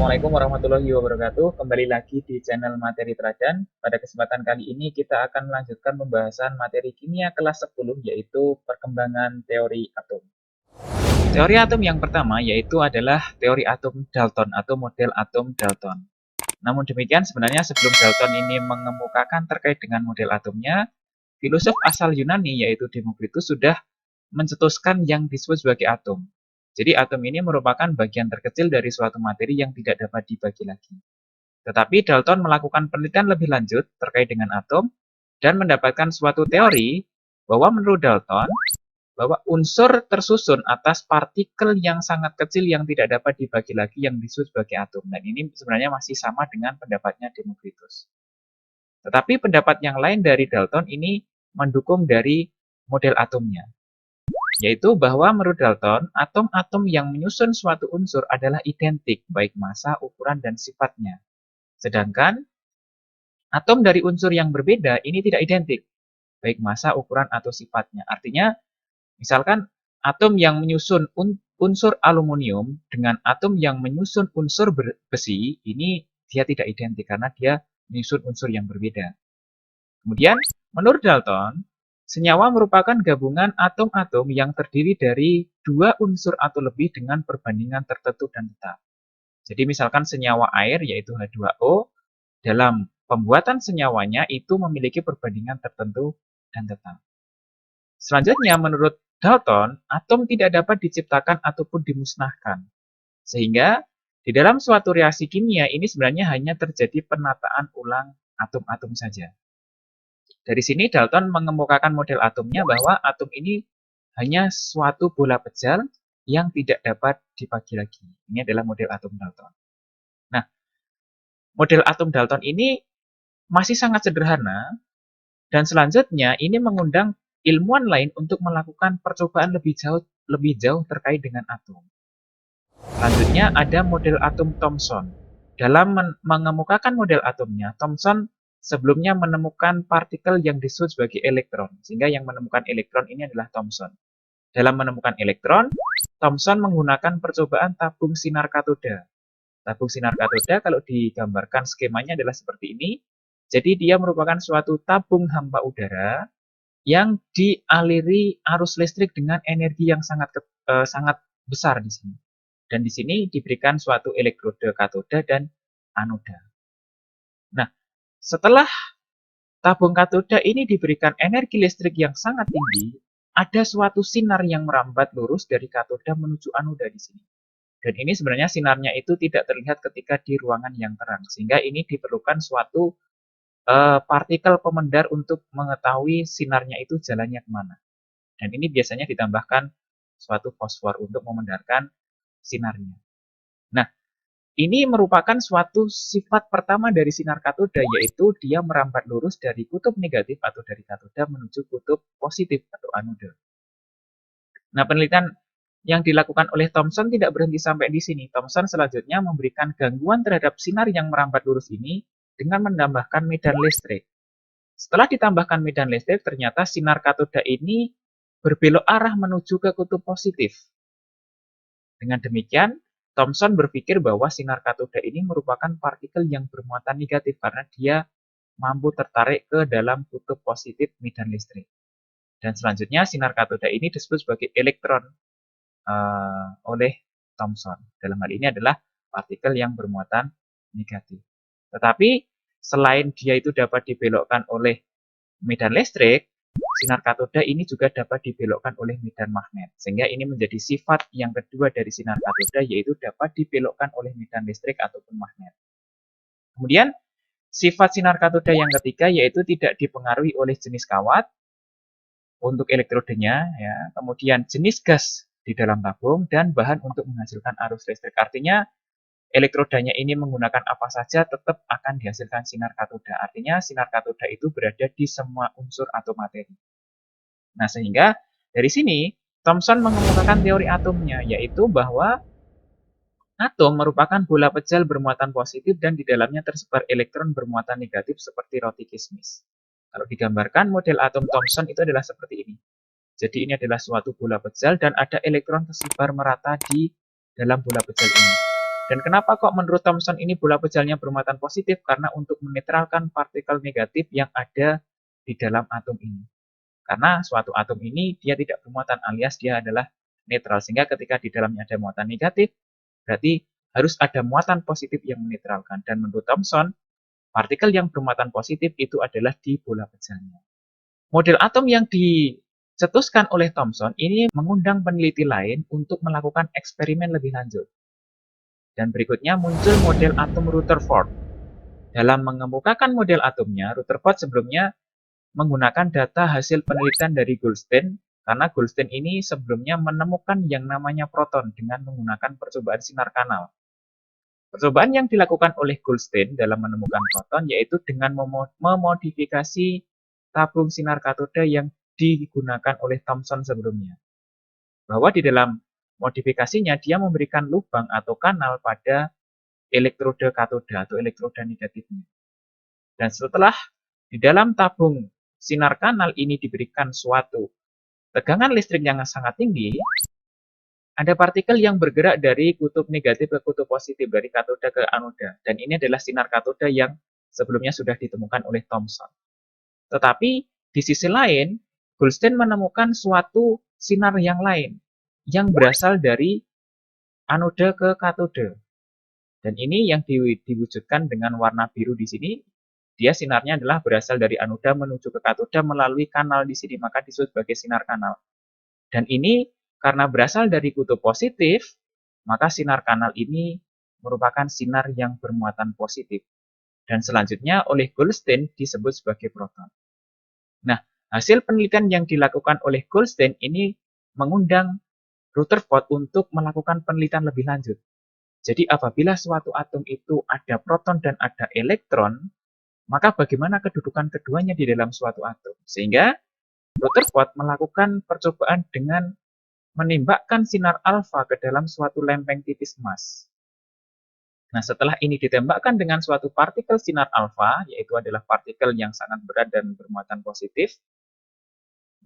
Assalamualaikum warahmatullahi wabarakatuh. Kembali lagi di channel Materi Teladan. Pada kesempatan kali ini kita akan melanjutkan pembahasan materi kimia kelas 10 yaitu perkembangan teori atom. Teori atom yang pertama yaitu adalah teori atom Dalton atau model atom Dalton. Namun demikian sebenarnya sebelum Dalton ini mengemukakan terkait dengan model atomnya, filosof asal Yunani yaitu Demokritus sudah mencetuskan yang disebut sebagai atom. Jadi atom ini merupakan bagian terkecil dari suatu materi yang tidak dapat dibagi lagi. Tetapi Dalton melakukan penelitian lebih lanjut terkait dengan atom dan mendapatkan suatu teori bahwa menurut Dalton, bahwa unsur tersusun atas partikel yang sangat kecil yang tidak dapat dibagi lagi yang disebut sebagai atom. Dan ini sebenarnya masih sama dengan pendapatnya Demokritus. Tetapi pendapat yang lain dari Dalton ini mendukung dari model atomnya, yaitu bahwa menurut Dalton, atom-atom yang menyusun suatu unsur adalah identik, baik massa, ukuran, dan sifatnya. Sedangkan atom dari unsur yang berbeda ini tidak identik, baik massa, ukuran, atau sifatnya. Artinya, misalkan atom yang menyusun unsur aluminium dengan atom yang menyusun unsur besi, ini dia tidak identik karena dia menyusun unsur yang berbeda. Kemudian, menurut Dalton, senyawa merupakan gabungan atom-atom yang terdiri dari dua unsur atau lebih dengan perbandingan tertentu dan tetap. Jadi misalkan senyawa air yaitu H2O, dalam pembuatan senyawanya itu memiliki perbandingan tertentu dan tetap. Selanjutnya menurut Dalton, atom tidak dapat diciptakan ataupun dimusnahkan. Sehingga di dalam suatu reaksi kimia ini sebenarnya hanya terjadi penataan ulang atom-atom saja. Dari sini Dalton mengemukakan model atomnya bahwa atom ini hanya suatu bola pejal yang tidak dapat dibagi lagi. Ini adalah model atom Dalton. Nah, model atom Dalton ini masih sangat sederhana dan selanjutnya ini mengundang ilmuwan lain untuk melakukan percobaan lebih jauh terkait dengan atom. Selanjutnya ada model atom Thomson. Dalam mengemukakan model atomnya, Thomson sebelumnya menemukan partikel yang disebut sebagai elektron, sehingga yang menemukan elektron ini adalah Thomson. Dalam menemukan elektron, Thomson menggunakan percobaan tabung sinar katoda. Tabung sinar katoda kalau digambarkan skemanya adalah seperti ini. Jadi dia merupakan suatu tabung hampa udara yang dialiri arus listrik dengan energi yang sangat besar di sini. Dan di sini diberikan suatu elektrode katoda dan anoda. Nah, setelah tabung katoda ini diberikan energi listrik yang sangat tinggi, ada suatu sinar yang merambat lurus dari katoda menuju anoda di sini. Dan ini sebenarnya sinarnya itu tidak terlihat ketika di ruangan yang terang, sehingga ini diperlukan suatu partikel pemendar untuk mengetahui sinarnya itu jalannya kemana. Dan ini biasanya ditambahkan suatu fosfor untuk memendarkan sinarnya. Nah, ini merupakan suatu sifat pertama dari sinar katoda, yaitu dia merambat lurus dari kutub negatif atau dari katoda menuju kutub positif atau anoda. Nah, penelitian yang dilakukan oleh Thomson tidak berhenti sampai di sini. Thomson selanjutnya memberikan gangguan terhadap sinar yang merambat lurus ini dengan menambahkan medan listrik. Setelah ditambahkan medan listrik, ternyata sinar katoda ini berbelok arah menuju ke kutub positif. Dengan demikian, Thomson berpikir bahwa sinar katoda ini merupakan partikel yang bermuatan negatif karena dia mampu tertarik ke dalam kutub positif medan listrik. Dan selanjutnya sinar katoda ini disebut sebagai elektron oleh Thomson. Dalam hal ini adalah partikel yang bermuatan negatif. Tetapi selain dia itu dapat dibelokkan oleh medan listrik, sinar katoda ini juga dapat dibelokkan oleh medan magnet. Sehingga ini menjadi sifat yang kedua dari sinar katoda, yaitu dapat dibelokkan oleh medan listrik ataupun magnet. Kemudian, sifat sinar katoda yang ketiga yaitu tidak dipengaruhi oleh jenis kawat untuk elektrodenya, ya. Kemudian jenis gas di dalam tabung dan bahan untuk menghasilkan arus listrik. Artinya, elektrodanya ini menggunakan apa saja tetap akan dihasilkan sinar katoda. Artinya sinar katoda itu berada di semua unsur atau materi. Nah, sehingga dari sini Thomson mengemukakan teori atomnya, yaitu bahwa atom merupakan bola pejal bermuatan positif dan di dalamnya tersebar elektron bermuatan negatif seperti roti kismis. Kalau digambarkan model atom Thomson itu adalah seperti ini. Jadi ini adalah suatu bola pejal dan ada elektron tersebar merata di dalam bola pejal ini. Dan kenapa kok menurut Thomson ini bola pejalnya bermuatan positif? Karena untuk menetralkan partikel negatif yang ada di dalam atom ini. Karena suatu atom ini dia tidak bermuatan alias dia adalah netral. Sehingga ketika di dalamnya ada muatan negatif, berarti harus ada muatan positif yang menetralkan. Dan menurut Thomson, partikel yang bermuatan positif itu adalah di bola pejalnya. Model atom yang dicetuskan oleh Thomson ini mengundang peneliti lain untuk melakukan eksperimen lebih lanjut. Dan berikutnya muncul model atom Rutherford. Dalam mengemukakan model atomnya, Rutherford sebelumnya menggunakan data hasil penelitian dari Goldstein, karena Goldstein ini sebelumnya menemukan yang namanya proton dengan menggunakan percobaan sinar kanal. Percobaan yang dilakukan oleh Goldstein dalam menemukan proton yaitu dengan memodifikasi tabung sinar katoda yang digunakan oleh Thomson sebelumnya. Bahwa di dalam modifikasinya dia memberikan lubang atau kanal pada elektroda katoda atau elektroda negatifnya. Dan setelah di dalam tabung sinar kanal ini diberikan suatu tegangan listrik yang sangat tinggi, ada partikel yang bergerak dari kutub negatif ke kutub positif, dari katoda ke anoda. Dan ini adalah sinar katoda yang sebelumnya sudah ditemukan oleh Thomson. Tetapi di sisi lain, Goldstein menemukan suatu sinar yang lain, yang berasal dari anoda ke katoda. Dan ini yang diwujudkan dengan warna biru di sini. Dia sinarnya adalah berasal dari anoda menuju ke katoda melalui kanal di sini, maka disebut sebagai sinar kanal. Dan ini karena berasal dari kutub positif, maka sinar kanal ini merupakan sinar yang bermuatan positif. Dan selanjutnya oleh Goldstein disebut sebagai proton. Nah, hasil penelitian yang dilakukan oleh Goldstein ini mengundang Rutherford untuk melakukan penelitian lebih lanjut. Jadi apabila suatu atom itu ada proton dan ada elektron, maka bagaimana kedudukan keduanya di dalam suatu atom? Sehingga Rutherford melakukan percobaan dengan menembakkan sinar alfa ke dalam suatu lempeng tipis emas. Nah, setelah ini ditembakkan dengan suatu partikel sinar alfa, yaitu adalah partikel yang sangat berat dan bermuatan positif.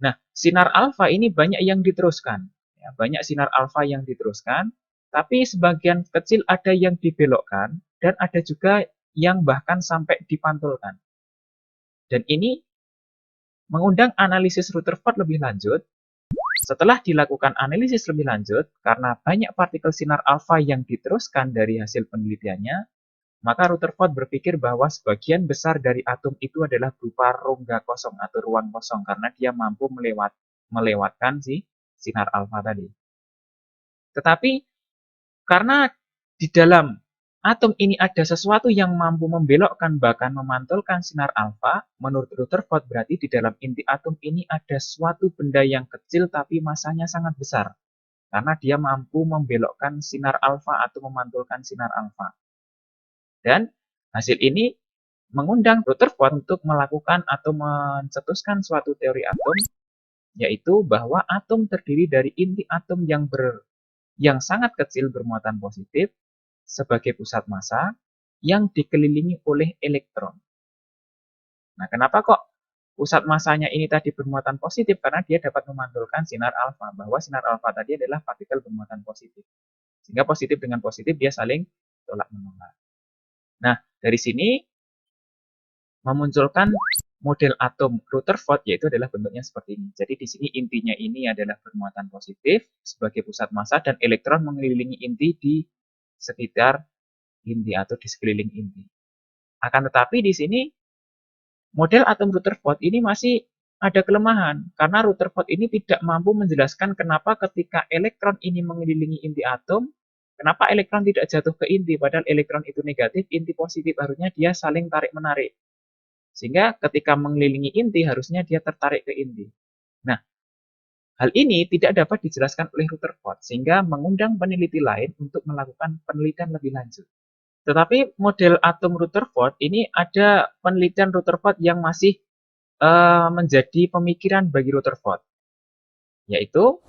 Nah, sinar alfa ini banyak yang diteruskan. Ya, banyak sinar alfa yang diteruskan, tapi sebagian kecil ada yang dibelokkan, dan ada juga yang bahkan sampai dipantulkan. Dan ini mengundang analisis Rutherford lebih lanjut. Setelah dilakukan analisis lebih lanjut, karena banyak partikel sinar alfa yang diteruskan dari hasil penelitiannya, maka Rutherford berpikir bahwa sebagian besar dari atom itu adalah berupa rongga kosong atau ruang kosong, karena dia mampu melewatkan si sinar alfa tadi. Tetapi karena di dalam atom ini ada sesuatu yang mampu membelokkan bahkan memantulkan sinar alfa, menurut Rutherford berarti di dalam inti atom ini ada suatu benda yang kecil tapi masanya sangat besar. Karena dia mampu membelokkan sinar alfa atau memantulkan sinar alfa. Dan hasil ini mengundang Rutherford untuk melakukan atau mencetuskan suatu teori atom, yaitu bahwa atom terdiri dari inti atom yang sangat kecil bermuatan positif, sebagai pusat massa yang dikelilingi oleh elektron. Nah, kenapa kok pusat massanya ini tadi bermuatan positif? Karena dia dapat memantulkan sinar alfa, bahwa sinar alfa tadi adalah partikel bermuatan positif. Sehingga positif dengan positif dia saling tolak-menolak. Nah, dari sini memunculkan model atom Rutherford, yaitu adalah bentuknya seperti ini. Jadi di sini intinya ini adalah bermuatan positif sebagai pusat massa dan elektron mengelilingi inti di sekitar inti atau di sekeliling inti. Akan tetapi di sini model atom Rutherford ini masih ada kelemahan karena Rutherford ini tidak mampu menjelaskan kenapa ketika elektron ini mengelilingi inti atom, kenapa elektron tidak jatuh ke inti padahal elektron itu negatif, inti positif, harusnya dia saling tarik-menarik. Sehingga ketika mengelilingi inti harusnya dia tertarik ke inti. Nah, hal ini tidak dapat dijelaskan oleh Rutherford sehingga mengundang peneliti lain untuk melakukan penelitian lebih lanjut. Tetapi model atom Rutherford ini ada penelitian Rutherford yang masih menjadi pemikiran bagi Rutherford. Yaitu,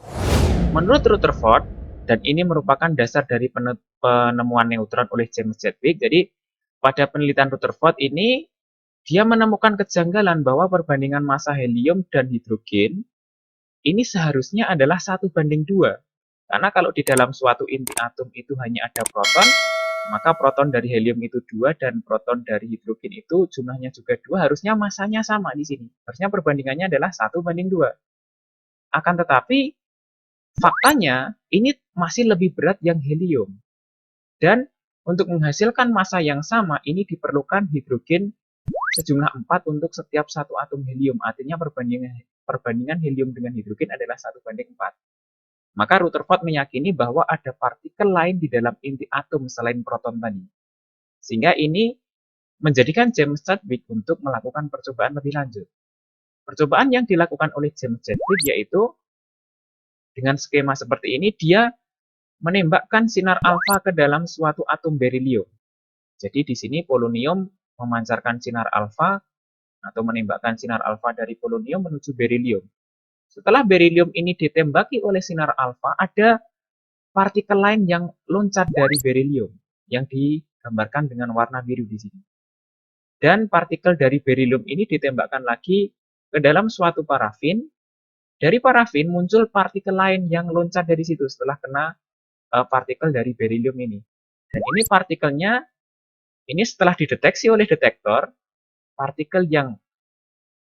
menurut Rutherford, dan ini merupakan dasar dari penemuan neutron oleh James Chadwick, jadi pada penelitian Rutherford ini, dia menemukan kejanggalan bahwa perbandingan massa helium dan hidrogen ini seharusnya adalah 1:2. Karena kalau di dalam suatu inti atom itu hanya ada proton, Maka proton dari helium itu 2 dan proton dari hidrogen itu jumlahnya juga 2, harusnya masanya sama di sini. Harusnya perbandingannya adalah 1:2. Akan tetapi faktanya ini masih lebih berat yang helium. Dan untuk menghasilkan massa yang sama ini diperlukan hidrogen sejumlah 4 untuk setiap satu atom helium. Artinya perbandingan helium dengan hidrogen adalah 1:4. Maka Rutherford meyakini bahwa ada partikel lain di dalam inti atom selain proton tadi. Sehingga ini menjadikan James Chadwick untuk melakukan percobaan lebih lanjut. Percobaan yang dilakukan oleh James Chadwick yaitu dengan skema seperti ini, dia menembakkan sinar alfa ke dalam suatu atom berilium. Jadi di sini polonium memancarkan sinar alfa atau menembakkan sinar alfa dari polonium menuju berilium. Setelah berilium ini ditembaki oleh sinar alfa, ada partikel lain yang loncat dari berilium yang digambarkan dengan warna biru di sini. Dan partikel dari berilium ini ditembakkan lagi ke dalam suatu parafin. Dari parafin muncul partikel lain yang loncat dari situ setelah kena partikel dari berilium ini. Dan ini partikelnya, ini setelah dideteksi oleh detektor, partikel yang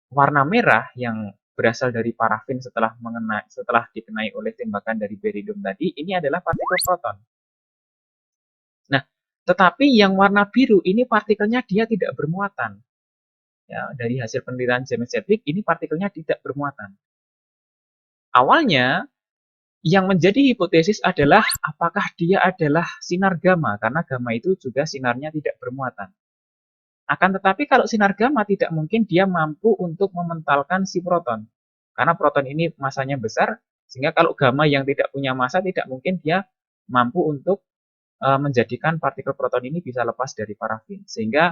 warna merah yang berasal dari parafin setelah dikenai oleh tembakan dari berilium tadi, ini adalah partikel proton. Nah, tetapi yang warna biru ini partikelnya dia tidak bermuatan. Ya, dari hasil penelitian James Chadwick, ini partikelnya tidak bermuatan. Awalnya, yang menjadi hipotesis adalah apakah dia adalah sinar gamma, karena gamma itu juga sinarnya tidak bermuatan. Akan tetapi kalau sinar gamma tidak mungkin dia mampu untuk mementalkan si proton. Karena proton ini masanya besar, sehingga kalau gamma yang tidak punya massa tidak mungkin dia mampu untuk menjadikan partikel proton ini bisa lepas dari parafin. Sehingga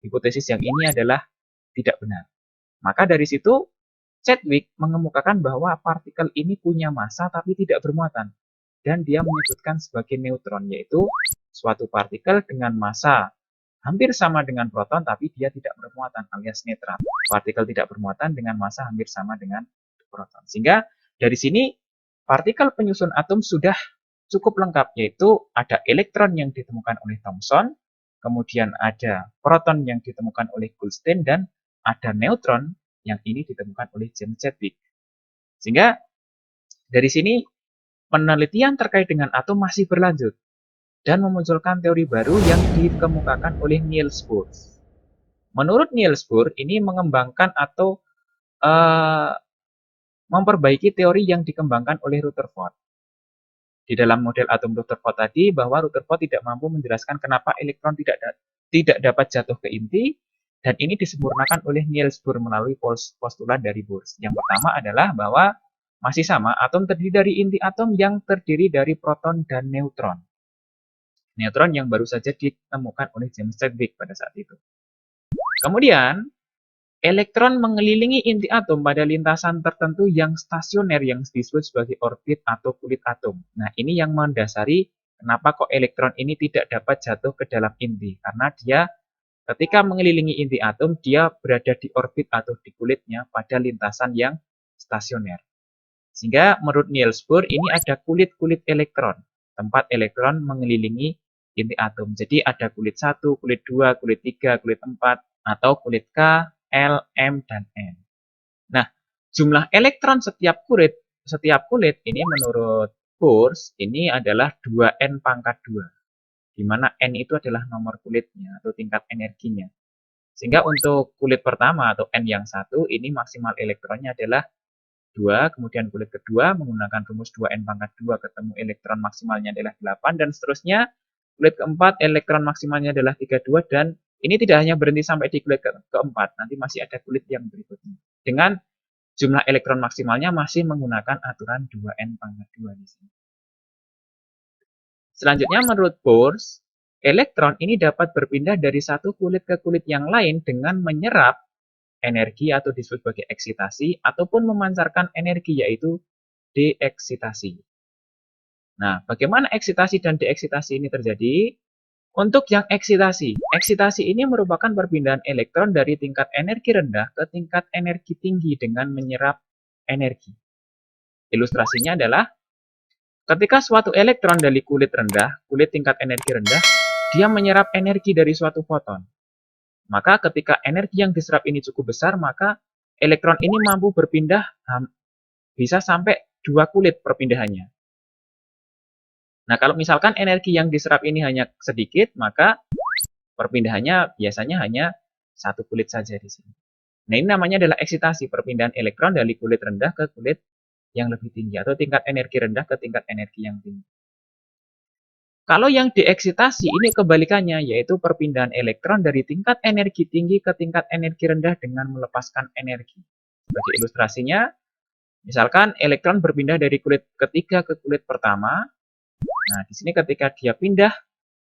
hipotesis yang ini adalah tidak benar. Maka dari situ Chadwick mengemukakan bahwa partikel ini punya massa tapi tidak bermuatan. Dan dia menyebutkan sebagai neutron, yaitu suatu partikel dengan massa hampir sama dengan proton tapi dia tidak bermuatan alias netral. Partikel tidak bermuatan dengan massa hampir sama dengan proton. Sehingga dari sini partikel penyusun atom sudah cukup lengkap, yaitu ada elektron yang ditemukan oleh Thomson, kemudian ada proton yang ditemukan oleh Goldstein, dan ada neutron yang ini ditemukan oleh James Chadwick. Sehingga dari sini penelitian terkait dengan atom masih berlanjut dan memunculkan teori baru yang dikemukakan oleh Niels Bohr. Menurut Niels Bohr, ini mengembangkan atau memperbaiki teori yang dikembangkan oleh Rutherford. Di dalam model atom Rutherford tadi, bahwa Rutherford tidak mampu menjelaskan kenapa elektron tidak dapat jatuh ke inti, dan ini disempurnakan oleh Niels Bohr melalui postulat dari Bohr. Yang pertama adalah bahwa masih sama, atom terdiri dari inti atom yang terdiri dari proton dan neutron. Neutron yang baru saja ditemukan oleh James Chadwick pada saat itu. Kemudian, elektron mengelilingi inti atom pada lintasan tertentu yang stasioner yang disebut sebagai orbit atau kulit atom. Nah, ini yang mendasari kenapa kok elektron ini tidak dapat jatuh ke dalam inti. Karena dia ketika mengelilingi inti atom, dia berada di orbit atau di kulitnya pada lintasan yang stasioner. Sehingga menurut Niels Bohr ini ada kulit-kulit elektron, tempat elektron mengelilingi inti atom. Jadi ada kulit 1, kulit 2, kulit 3, kulit 4, atau kulit K, L, M, dan N. Nah, jumlah elektron setiap kulit ini menurut Bohr ini adalah 2N pangkat 2. Di mana N itu adalah nomor kulitnya atau tingkat energinya. Sehingga untuk kulit pertama atau N yang 1 ini maksimal elektronnya adalah 2, kemudian kulit kedua menggunakan rumus 2N pangkat 2 ketemu elektron maksimalnya adalah 8, dan seterusnya. Kulit keempat elektron maksimalnya adalah 32, dan ini tidak hanya berhenti sampai di kulit keempat, nanti masih ada kulit yang berikutnya. Dengan jumlah elektron maksimalnya masih menggunakan aturan 2N pangkat 2 di sini. Selanjutnya menurut Bohr, elektron ini dapat berpindah dari satu kulit ke kulit yang lain dengan menyerap energi atau disebut sebagai eksitasi, ataupun memancarkan energi yaitu deeksitasi. Nah, bagaimana eksitasi dan deeksitasi ini terjadi? Untuk yang eksitasi ini merupakan perpindahan elektron dari tingkat energi rendah ke tingkat energi tinggi dengan menyerap energi. Ilustrasinya adalah ketika suatu elektron dari kulit rendah, kulit tingkat energi rendah, dia menyerap energi dari suatu foton. Maka ketika energi yang diserap ini cukup besar, maka elektron ini mampu berpindah bisa sampai 2 kulit perpindahannya. Nah, kalau misalkan energi yang diserap ini hanya sedikit, maka perpindahannya biasanya hanya 1 kulit saja di sini. Nah, ini namanya adalah eksitasi, perpindahan elektron dari kulit rendah ke kulit yang lebih tinggi, atau tingkat energi rendah ke tingkat energi yang tinggi. Kalau yang dieksitasi ini kebalikannya, yaitu perpindahan elektron dari tingkat energi tinggi ke tingkat energi rendah dengan melepaskan energi. Sebagai ilustrasinya, misalkan elektron berpindah dari kulit ketiga ke kulit pertama. Nah, di sini ketika dia pindah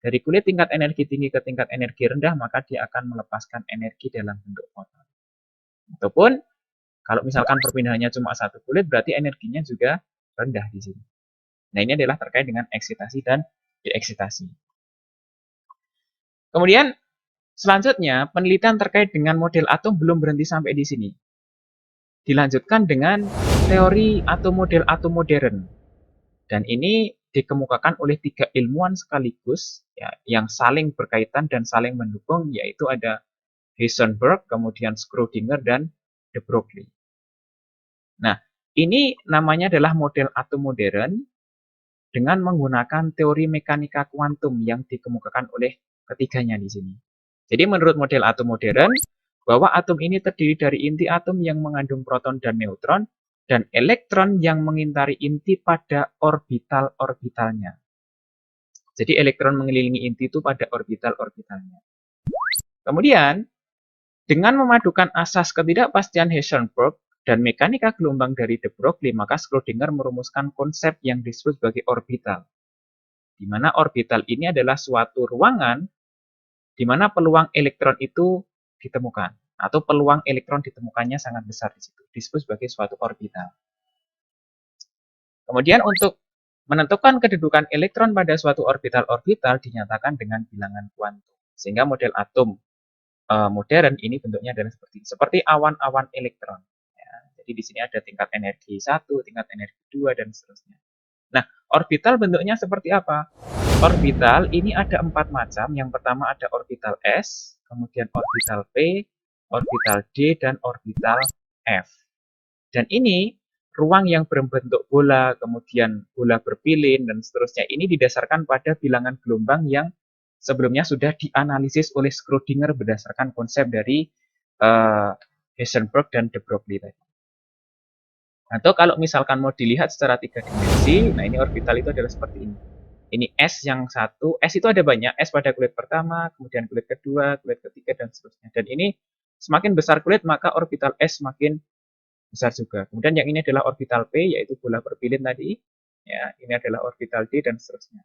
dari kulit tingkat energi tinggi ke tingkat energi rendah, maka dia akan melepaskan energi dalam bentuk foton. Ataupun kalau misalkan perpindahannya cuma 1 kulit, berarti energinya juga rendah di sini. Nah, ini adalah terkait dengan eksitasi dan deeksitasi. Kemudian selanjutnya, penelitian terkait dengan model atom belum berhenti sampai di sini. Dilanjutkan dengan teori atau model atom modern. Dan ini dikemukakan oleh 3 ilmuwan sekaligus ya, yang saling berkaitan dan saling mendukung, yaitu ada Heisenberg, kemudian Schrödinger, dan de Broglie. Nah, ini namanya adalah model atom modern dengan menggunakan teori mekanika kuantum yang dikemukakan oleh ketiganya di sini. Jadi menurut model atom modern, bahwa atom ini terdiri dari inti atom yang mengandung proton dan neutron, dan elektron yang mengitari inti pada orbital-orbitalnya. Jadi elektron mengelilingi inti itu pada orbital-orbitalnya. Kemudian, dengan memadukan asas ketidakpastian Heisenberg dan mekanika gelombang dari de Broglie, maka Schrödinger merumuskan konsep yang disebut sebagai orbital. Di mana orbital ini adalah suatu ruangan di mana peluang elektron itu ditemukan, atau peluang elektron ditemukannya sangat besar di situ, disebut sebagai suatu orbital. Kemudian untuk menentukan kedudukan elektron pada suatu orbital-orbital dinyatakan dengan bilangan kuantum. Sehingga model atom modern ini bentuknya adalah seperti awan-awan elektron. Ya, jadi di sini ada tingkat energi 1, tingkat energi 2, dan seterusnya. Nah, orbital bentuknya seperti apa? Orbital ini ada 4 macam. Yang pertama ada orbital S, kemudian orbital P, orbital D, dan orbital F. Dan ini ruang yang berbentuk bola, kemudian bola berpilin, dan seterusnya. Ini didasarkan pada bilangan gelombang yang sebelumnya sudah dianalisis oleh Schrödinger berdasarkan konsep dari Heisenberg dan de Broglie tadi. Atau kalau misalkan mau dilihat secara 3 dimensi, nah ini orbital itu adalah seperti ini. Ini S yang satu, S itu ada banyak, S pada kulit pertama, kemudian kulit kedua, kulit ketiga, dan seterusnya. Dan ini semakin besar kulit, maka orbital S semakin besar juga. Kemudian yang ini adalah orbital P, yaitu bola berpilin tadi. Ya, ini adalah orbital D, dan seterusnya.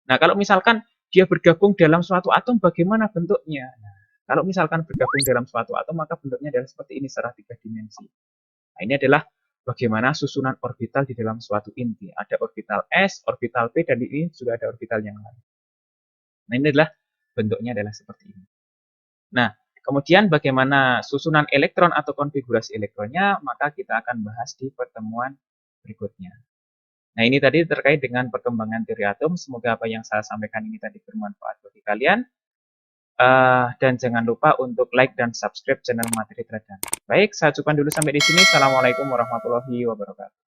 Nah, kalau misalkan dia bergabung dalam suatu atom, bagaimana bentuknya? Nah, kalau misalkan bergabung dalam suatu atom, maka bentuknya adalah seperti ini secara 3 dimensi. Nah, ini adalah bagaimana susunan orbital di dalam suatu inti. Ada orbital S, orbital P, dan ini juga ada orbital yang lain. Nah, ini adalah bentuknya adalah seperti ini. Nah, kemudian bagaimana susunan elektron atau konfigurasi elektronnya, maka kita akan bahas di pertemuan berikutnya. Nah, ini tadi terkait dengan perkembangan teori atom. Semoga apa yang saya sampaikan ini tadi bermanfaat bagi kalian. Dan jangan lupa untuk like dan subscribe channel Materi Teladan. Baik, saya cukupkan dulu sampai di sini. Assalamualaikum warahmatullahi wabarakatuh.